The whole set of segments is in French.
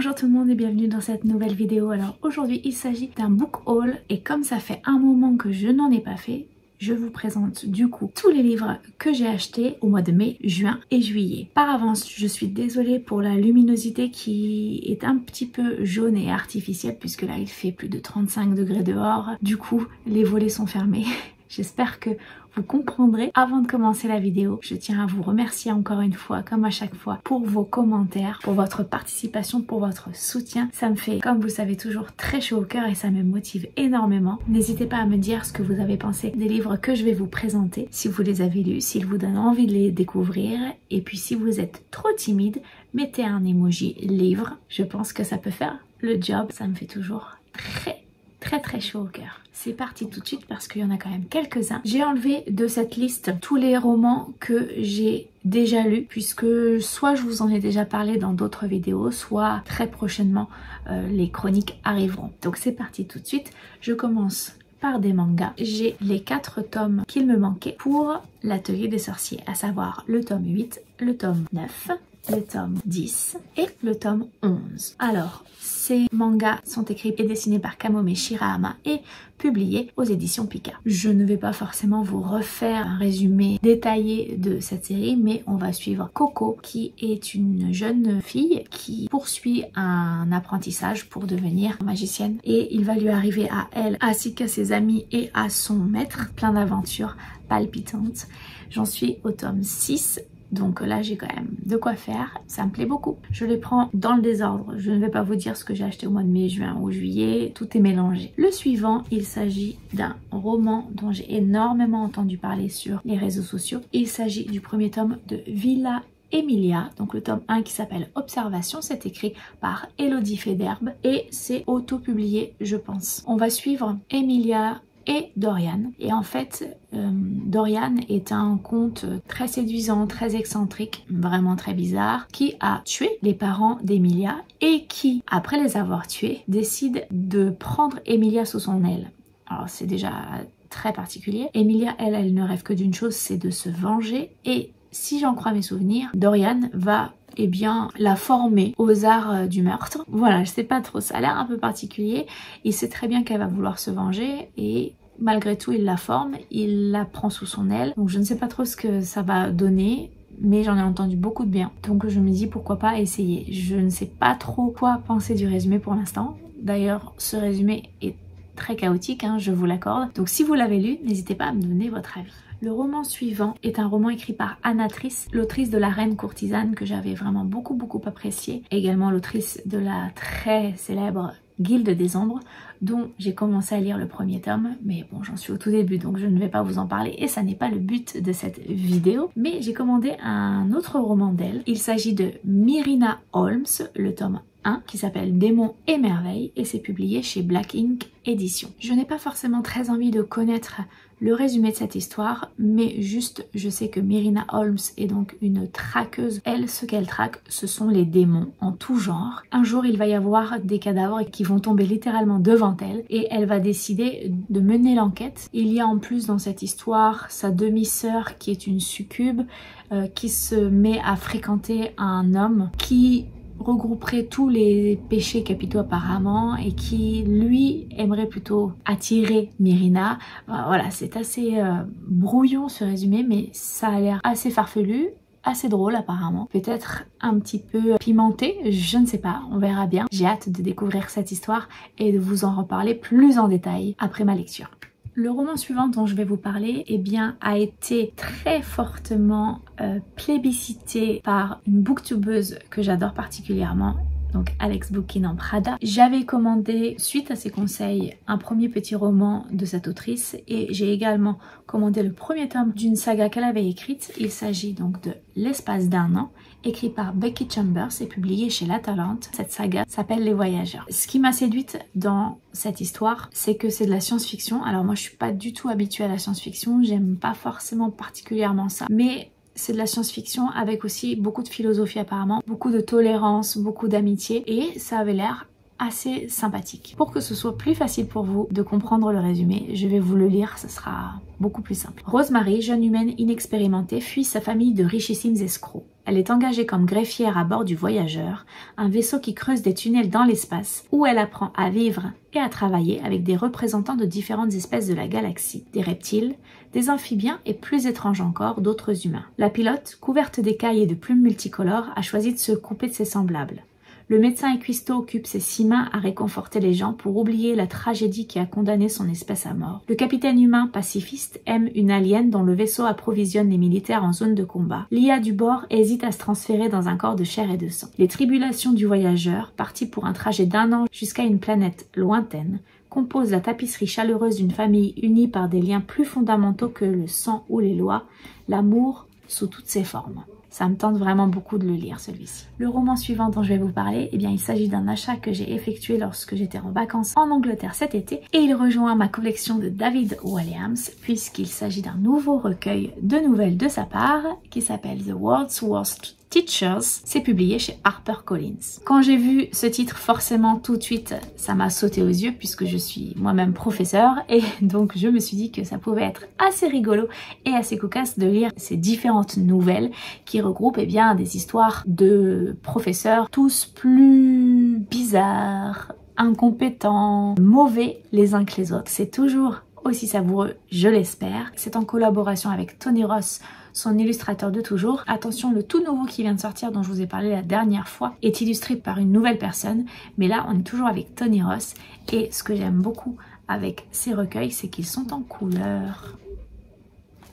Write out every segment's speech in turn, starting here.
Bonjour tout le monde et bienvenue dans cette nouvelle vidéo. Alors aujourd'hui il s'agit d'un book haul et comme ça fait un moment que je n'en ai pas fait, je vous présente du coup tous les livres que j'ai achetés au mois de mai, juin et juillet. Par avance, je suis désolée pour la luminosité qui est un petit peu jaune et artificielle puisque là il fait plus de 35 degrés dehors. Du coup, les volets sont fermés. J'espère que vous comprendrez. Avant de commencer la vidéo, je tiens à vous remercier encore une fois, comme à chaque fois, pour vos commentaires, pour votre participation, pour votre soutien. Ça me fait, comme vous savez, toujours très chaud au cœur et ça me motive énormément. N'hésitez pas à me dire ce que vous avez pensé des livres que je vais vous présenter, si vous les avez lus, s'ils vous donnent envie de les découvrir. Et puis si vous êtes trop timide, mettez un emoji livre. Je pense que ça peut faire le job. Ça me fait toujours très chaud au cœur. C'est parti tout de suite parce qu'il y en a quand même quelques-uns. J'ai enlevé de cette liste tous les romans que j'ai déjà lus puisque soit je vous en ai déjà parlé dans d'autres vidéos, soit très prochainement les chroniques arriveront. Donc c'est parti tout de suite. Je commence par des mangas. J'ai les 4 tomes qu'il me manquait pour l'Atelier des sorciers, à savoir le tome 8, le tome 9, le tome 10 et le tome 11. Alors, ces mangas sont écrits et dessinés par Kamome Shirahama et publiés aux éditions Pika. Je ne vais pas forcément vous refaire un résumé détaillé de cette série, mais on va suivre Coco, qui est une jeune fille qui poursuit un apprentissage pour devenir magicienne. Et il va lui arriver à elle, ainsi qu'à ses amis et à son maître, plein d'aventures palpitantes. J'en suis au tome 6. Donc là j'ai quand même de quoi faire, ça me plaît beaucoup. Je les prends dans le désordre, je ne vais pas vous dire ce que j'ai acheté au mois de mai, juin ou juillet, tout est mélangé. Le suivant, il s'agit d'un roman dont j'ai énormément entendu parler sur les réseaux sociaux. Il s'agit du premier tome de Villa Emilia, donc le tome 1 qui s'appelle Observation, c'est écrit par Elodie Federbe et c'est auto-publié je pense. On va suivre Emilia et Dorian. Et en fait, Dorian est un conte très séduisant, très excentrique, vraiment très bizarre, qui a tué les parents d'Emilia et qui, après les avoir tués, décide de prendre Emilia sous son aile. Alors c'est déjà très particulier. Emilia, elle ne rêve que d'une chose, c'est de se venger. Et si j'en crois mes souvenirs, Dorian va la former aux arts du meurtre. Voilà, je sais pas trop, ça a l'air un peu particulier. Il sait très bien qu'elle va vouloir se venger et malgré tout il la forme, il la prend sous son aile. Donc je ne sais pas trop ce que ça va donner, mais j'en ai entendu beaucoup de bien. Donc je me dis pourquoi pas essayer. Je ne sais pas trop quoi penser du résumé pour l'instant. D'ailleurs, ce résumé est très chaotique, hein, je vous l'accorde. Donc si vous l'avez lu, n'hésitez pas à me donner votre avis. Le roman suivant est un roman écrit par Anna Triss, l'autrice de La Reine Courtisane que j'avais vraiment beaucoup apprécié. Également l'autrice de la très célèbre Guilde des Ombres dont j'ai commencé à lire le premier tome, mais bon j'en suis au tout début donc je ne vais pas vous en parler et ça n'est pas le but de cette vidéo. Mais j'ai commandé un autre roman d'elle, il s'agit de Myrina Holmes, le tome 1 qui s'appelle Démons et Merveilles et c'est publié chez Black Ink Édition. Je n'ai pas forcément très envie de connaître le résumé de cette histoire, mais juste je sais que Myrina Holmes est donc une traqueuse. Elle, ce qu'elle traque, ce sont les démons en tout genre. Un jour il va y avoir des cadavres qui vont tomber littéralement devant elle et elle va décider de mener l'enquête. Il y a en plus dans cette histoire sa demi-sœur qui est une succube qui se met à fréquenter un homme qui regrouperait tous les péchés capitaux apparemment et qui lui aimerait plutôt attirer Myrina. Voilà, c'est assez brouillon ce résumé mais ça a l'air assez farfelu, assez drôle apparemment, peut-être un petit peu pimenté, je ne sais pas, on verra bien. J'ai hâte de découvrir cette histoire et de vous en reparler plus en détail après ma lecture. Le roman suivant dont je vais vous parler a été très fortement plébiscité par une booktubeuse que j'adore particulièrement, donc Alex Bookin en Prada. J'avais commandé, suite à ses conseils, un premier petit roman de cette autrice et j'ai également commandé le premier tome d'une saga qu'elle avait écrite. Il s'agit donc de L'espace d'un an, écrit par Becky Chambers et publié chez La Talente. Cette saga s'appelle Les Voyageurs. Ce qui m'a séduite dans cette histoire, c'est que c'est de la science-fiction. Alors moi je suis pas du tout habituée à la science-fiction, j'aime pas forcément particulièrement ça, mais c'est de la science-fiction avec aussi beaucoup de philosophie apparemment, beaucoup de tolérance, beaucoup d'amitié et ça avait l'air assez sympathique. Pour que ce soit plus facile pour vous de comprendre le résumé, je vais vous le lire, ce sera beaucoup plus simple. Rosemary, jeune humaine inexpérimentée, fuit sa famille de richissimes escrocs. Elle est engagée comme greffière à bord du Voyageur, un vaisseau qui creuse des tunnels dans l'espace où elle apprend à vivre et à travailler avec des représentants de différentes espèces de la galaxie, des reptiles, des amphibiens et plus étranges encore, d'autres humains. La pilote, couverte d'écailles et de plumes multicolores, a choisi de se couper de ses semblables. Le médecin Equisto occupe ses 6 mains à réconforter les gens pour oublier la tragédie qui a condamné son espèce à mort. Le capitaine humain pacifiste aime une alien dont le vaisseau approvisionne les militaires en zone de combat. L'IA du bord hésite à se transférer dans un corps de chair et de sang. Les tribulations du voyageur, parti pour un trajet d'1 an jusqu'à une planète lointaine, composent la tapisserie chaleureuse d'une famille unie par des liens plus fondamentaux que le sang ou les lois, l'amour sous toutes ses formes. Ça me tente vraiment beaucoup de le lire, celui-ci. Le roman suivant dont je vais vous parler, eh bien, il s'agit d'un achat que j'ai effectué lorsque j'étais en vacances en Angleterre cet été et il rejoint ma collection de David Walliams puisqu'il s'agit d'un nouveau recueil de nouvelles de sa part qui s'appelle The World's Worst Teachers. C'est publié chez HarperCollins. Quand j'ai vu ce titre, forcément tout de suite ça m'a sauté aux yeux puisque je suis moi-même professeure et donc je me suis dit que ça pouvait être assez rigolo et assez cocasse de lire ces différentes nouvelles qui regroupent eh bien des histoires de professeurs tous plus bizarres, incompétents, mauvais les uns que les autres. C'est toujours aussi savoureux, je l'espère. C'est en collaboration avec Tony Ross, son illustrateur de toujours. Attention, le tout nouveau qui vient de sortir, dont je vous ai parlé la dernière fois, est illustré par une nouvelle personne. Mais là, on est toujours avec Tony Ross. Et ce que j'aime beaucoup avec ces recueils, c'est qu'ils sont en couleur.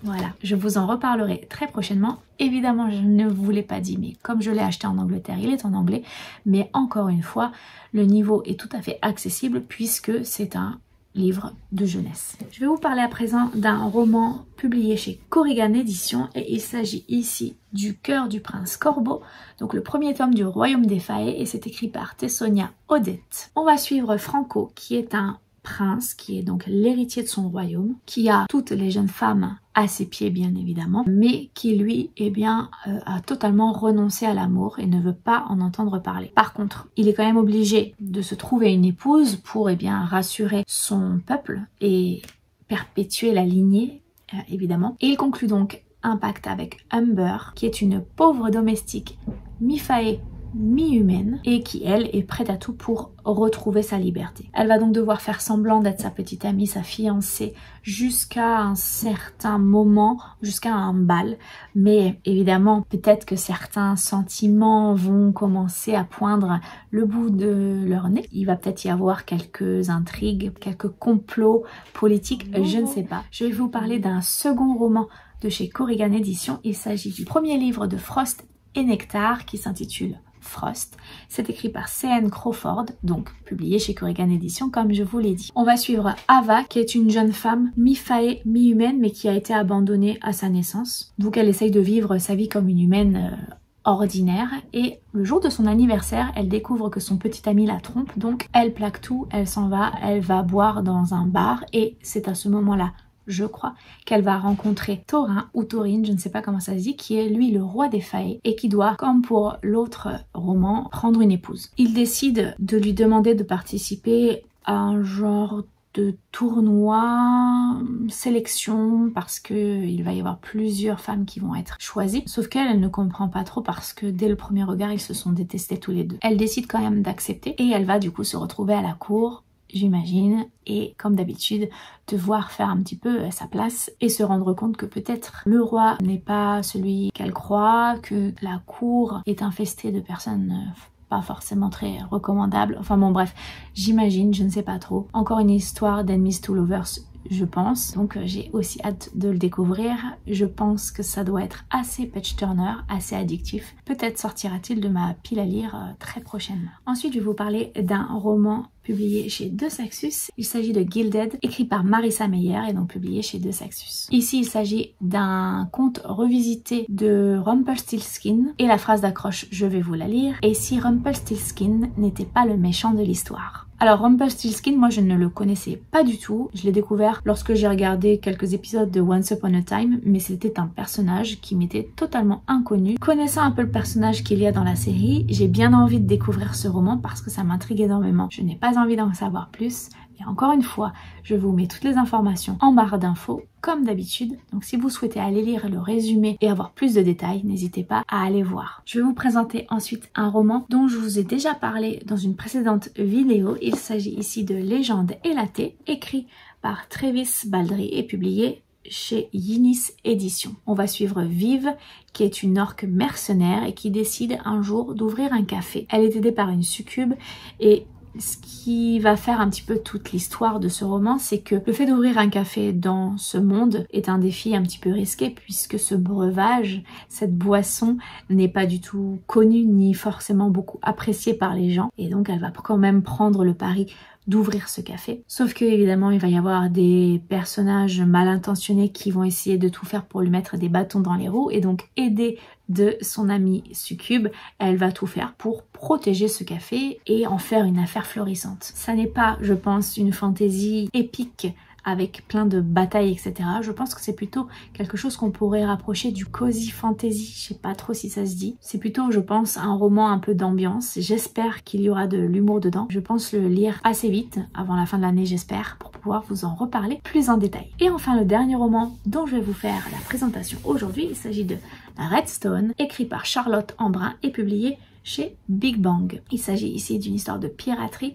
Voilà, je vous en reparlerai très prochainement. Évidemment, je ne vous l'ai pas dit, mais comme je l'ai acheté en Angleterre, il est en anglais. Mais encore une fois, le niveau est tout à fait accessible puisque c'est un livre de jeunesse. Je vais vous parler à présent d'un roman publié chez Korrigan Éditions et il s'agit ici du Cœur du Prince Corbeau, donc le premier tome du Royaume des Fae et c'est écrit par Tessonia Odette. On va suivre Franco qui est un prince, qui est donc l'héritier de son royaume, qui a toutes les jeunes femmes à ses pieds bien évidemment, mais qui lui eh bien a totalement renoncé à l'amour et ne veut pas en entendre parler. Par contre, il est quand même obligé de se trouver une épouse pour eh bien rassurer son peuple et perpétuer la lignée évidemment. Et il conclut donc un pacte avec Humber, qui est une pauvre domestique mi-fae mi-humaine et qui elle est prête à tout pour retrouver sa liberté. Elle va donc devoir faire semblant d'être sa petite amie, sa fiancée jusqu'à un certain moment, jusqu'à un bal, mais évidemment peut-être que certains sentiments vont commencer à poindre le bout de leur nez. Il va peut-être y avoir quelques intrigues, quelques complots politiques, je ne sais pas. Je vais vous parler d'un second roman de chez Korrigan Éditions. Il s'agit du premier livre de Frost et Nectar qui s'intitule Frost. C'est écrit par C.N. Crawford, donc publié chez Korrigan Éditions comme je vous l'ai dit. On va suivre Ava qui est une jeune femme mi-fae, mi-humaine mais qui a été abandonnée à sa naissance. Donc elle essaye de vivre sa vie comme une humaine ordinaire et le jour de son anniversaire elle découvre que son petit ami la trompe, donc elle plaque tout, elle s'en va, elle va boire dans un bar et c'est à ce moment-là, je crois, qu'elle va rencontrer Thorin ou Thorin, je ne sais pas comment ça se dit, qui est lui le roi des Fae et qui doit, comme pour l'autre roman, prendre une épouse. Il décide de lui demander de participer à un genre de tournoi, sélection, parce que il va y avoir plusieurs femmes qui vont être choisies. Sauf qu'elle, elle ne comprend pas trop parce que dès le premier regard, ils se sont détestés tous les deux. Elle décide quand même d'accepter et elle va du coup se retrouver à la cour, j'imagine, et comme d'habitude devoir faire un petit peu sa place et se rendre compte que peut-être le roi n'est pas celui qu'elle croit, que la cour est infestée de personnes pas forcément très recommandables, enfin bon bref, j'imagine, je ne sais pas trop. Encore une histoire d'enemies to lovers, je pense, donc j'ai aussi hâte de le découvrir. Je pense que ça doit être assez page-turner, assez addictif. Peut-être sortira-t-il de ma pile à lire très prochainement. Ensuite, je vais vous parler d'un roman publié chez De Saxus. Il s'agit de Gilded, écrit par Marissa Meyer et donc publié chez De Saxus. Ici, il s'agit d'un conte revisité de Rumpelstiltskin et la phrase d'accroche, je vais vous la lire. Et si Rumpelstiltskin n'était pas le méchant de l'histoire? Alors Rumpelstiltskin, moi je ne le connaissais pas du tout. Je l'ai découvert lorsque j'ai regardé quelques épisodes de Once Upon a Time, mais c'était un personnage qui m'était totalement inconnu. Connaissant un peu le personnage qu'il y a dans la série, j'ai bien envie de découvrir ce roman parce que ça m'intrigue énormément. Je n'ai pas envie d'en savoir plus Et encore une fois, je vous mets toutes les informations en barre d'infos comme d'habitude. Donc si vous souhaitez aller lire le résumé et avoir plus de détails, n'hésitez pas à aller voir. Je vais vous présenter ensuite un roman dont je vous ai déjà parlé dans une précédente vidéo. Il s'agit ici de Légende élatée, écrit par Travis Baldree et publié chez Yinis Éditions. On va suivre Vive, qui est une orque mercenaire et qui décide un jour d'ouvrir un café. Elle est aidée par une succube et ce qui va faire un petit peu toute l'histoire de ce roman, c'est que le fait d'ouvrir un café dans ce monde est un défi un petit peu risqué puisque ce breuvage, cette boisson n'est pas du tout connue ni forcément beaucoup appréciée par les gens et donc elle va quand même prendre le pari d'ouvrir ce café. Sauf que évidemment il va y avoir des personnages mal intentionnés qui vont essayer de tout faire pour lui mettre des bâtons dans les roues et donc aidée de son amie Succube, elle va tout faire pour protéger ce café et en faire une affaire florissante. Ça n'est pas, je pense, une fantaisie épique avec plein de batailles, etc. Je pense que c'est plutôt quelque chose qu'on pourrait rapprocher du cozy fantasy, je sais pas trop si ça se dit. C'est plutôt, je pense, un roman un peu d'ambiance. J'espère qu'il y aura de l'humour dedans. Je pense le lire assez vite, avant la fin de l'année j'espère, pour pouvoir vous en reparler plus en détail. Et enfin le dernier roman dont je vais vous faire la présentation aujourd'hui, il s'agit de Redstone, écrit par Charlotte Embrun et publié chez Big Bang. Il s'agit ici d'une histoire de piraterie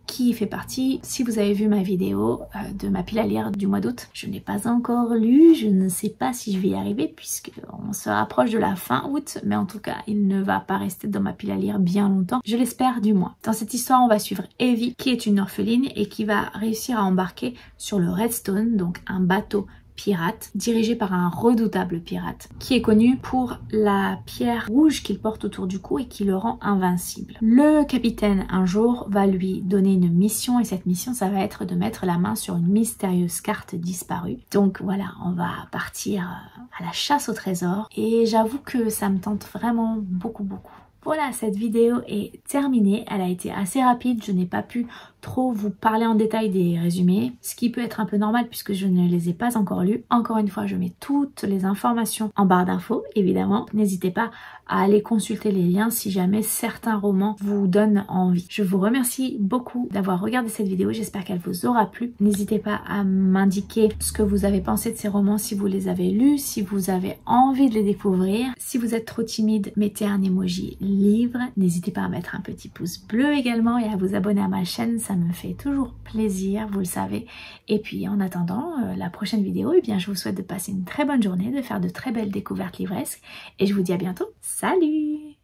qui fait partie, si vous avez vu ma vidéo de ma pile à lire du mois d'août, je n'ai pas encore lu, je ne sais pas si je vais y arriver puisque on se rapproche de la fin août, mais en tout cas il ne va pas rester dans ma pile à lire bien longtemps, je l'espère du moins. Dans cette histoire on va suivre Evie qui est une orpheline et qui va réussir à embarquer sur le Redstone, donc un bateau pirate, dirigé par un redoutable pirate, qui est connu pour la pierre rouge qu'il porte autour du cou et qui le rend invincible. Le capitaine, un jour, va lui donner une mission et cette mission, ça va être de mettre la main sur une mystérieuse carte disparue. Donc voilà, on va partir à la chasse au trésor et j'avoue que ça me tente vraiment beaucoup. Voilà, cette vidéo est terminée, elle a été assez rapide, je n'ai pas pu trop vous parler en détail des résumés, ce qui peut être un peu normal puisque je ne les ai pas encore lus. Encore une fois, je mets toutes les informations en barre d'infos, évidemment. N'hésitez pas à aller consulter les liens si jamais certains romans vous donnent envie. Je vous remercie beaucoup d'avoir regardé cette vidéo, j'espère qu'elle vous aura plu. N'hésitez pas à m'indiquer ce que vous avez pensé de ces romans, si vous les avez lus, si vous avez envie de les découvrir. Si vous êtes trop timide, mettez un emoji livre. N'hésitez pas à mettre un petit pouce bleu également et à vous abonner à ma chaîne, ça me fait toujours plaisir, vous le savez. Et puis en attendant la prochaine vidéo, eh bien, je vous souhaite de passer une très bonne journée, de faire de très belles découvertes livresques et je vous dis à bientôt. Salut!